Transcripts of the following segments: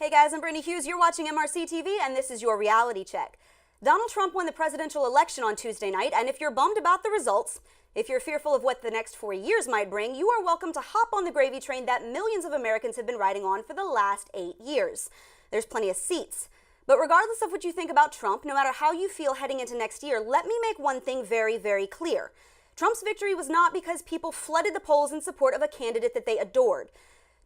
Hey guys, I'm Brittany Hughes. You're watching MRC TV, and this is your reality check. Donald Trump won the presidential election on Tuesday night, and if you're bummed about the results, if you're fearful of what the next 4 years might bring, you are welcome to hop on the gravy train that millions of Americans have been riding on for the last 8 years. There's plenty of seats. But regardless of what you think about Trump, no matter how you feel heading into next year, let me make one thing very, very clear. Trump's victory was not because people flooded the polls in support of a candidate that they adored.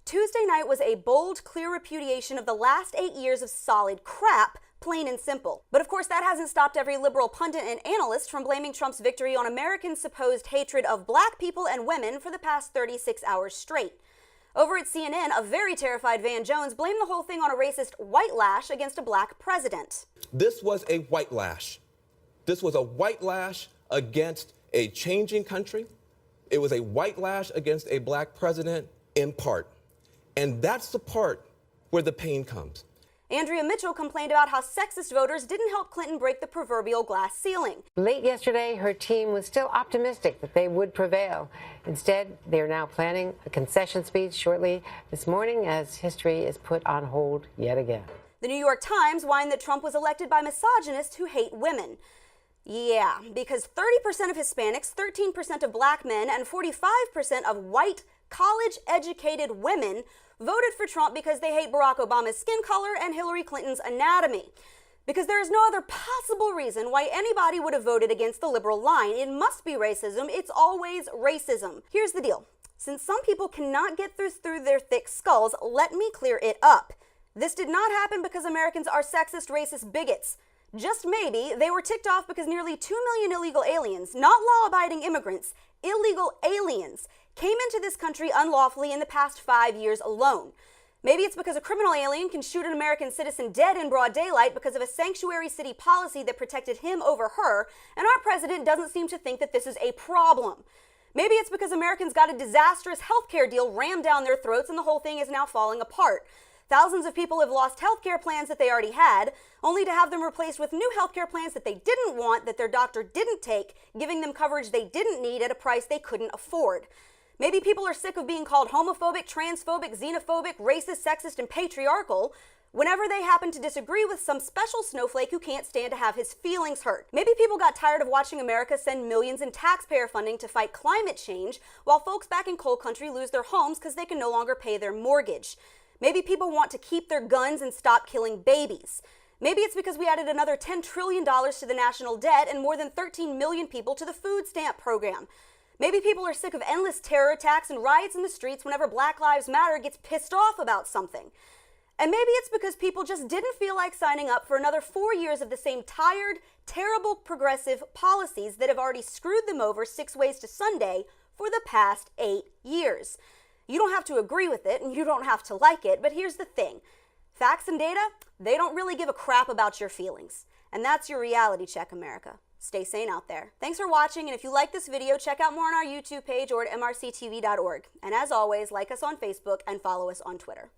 Tuesday night was a bold, clear repudiation of the last 8 years of solid crap, plain and simple. But of course, that hasn't stopped every liberal pundit and analyst from blaming Trump's victory on Americans' supposed hatred of black people and women for the past 36 hours straight. Over at CNN, a very terrified Van Jones blamed the whole thing on a racist white lash against a black president. This was a white lash. This was a white lash against a changing country. It was a white lash against a black president in part. And that's the part where the pain comes. Andrea Mitchell complained about how sexist voters didn't help Clinton break the proverbial glass ceiling. Late yesterday, her team was still optimistic that they would prevail. Instead, they are now planning a concession speech shortly this morning as history is put on hold yet again. The New York Times whined that Trump was elected by misogynists who hate women. Yeah, because 30% of Hispanics, 13% of black men, and 45% of white, college-educated women voted for Trump because they hate Barack Obama's skin color and Hillary Clinton's anatomy. Because there is no other possible reason why anybody would have voted against the liberal line. It must be racism. It's always racism. Here's the deal. Since some people cannot get through their thick skulls, let me clear it up. This did not happen because Americans are sexist, racist bigots. Just maybe they were ticked off because nearly 2 million illegal aliens, not law-abiding immigrants, illegal aliens, came into this country unlawfully in the past 5 years alone. Maybe it's because a criminal alien can shoot an American citizen dead in broad daylight because of a sanctuary city policy that protected him over her, and our president doesn't seem to think that this is a problem. Maybe it's because Americans got a disastrous healthcare deal rammed down their throats and the whole thing is now falling apart. Thousands of people have lost healthcare plans that they already had, only to have them replaced with new healthcare plans that they didn't want, that their doctor didn't take, giving them coverage they didn't need at a price they couldn't afford. Maybe people are sick of being called homophobic, transphobic, xenophobic, racist, sexist, and patriarchal whenever they happen to disagree with some special snowflake who can't stand to have his feelings hurt. Maybe people got tired of watching America send millions in taxpayer funding to fight climate change while folks back in coal country lose their homes because they can no longer pay their mortgage. Maybe people want to keep their guns and stop killing babies. Maybe it's because we added another $10 trillion to the national debt and more than 13 million people to the food stamp program. Maybe people are sick of endless terror attacks and riots in the streets whenever Black Lives Matter gets pissed off about something. And maybe it's because people just didn't feel like signing up for another 4 years of the same tired, terrible progressive policies that have already screwed them over 6 ways to Sunday for the past 8 years. You don't have to agree with it and you don't have to like it, but here's the thing. Facts and data, they don't really give a crap about your feelings. And that's your reality check, America. Stay sane out there. Thanks for watching, and if you like this video, check out more on our YouTube page or at mrctv.org. And as always, like us on Facebook and follow us on Twitter.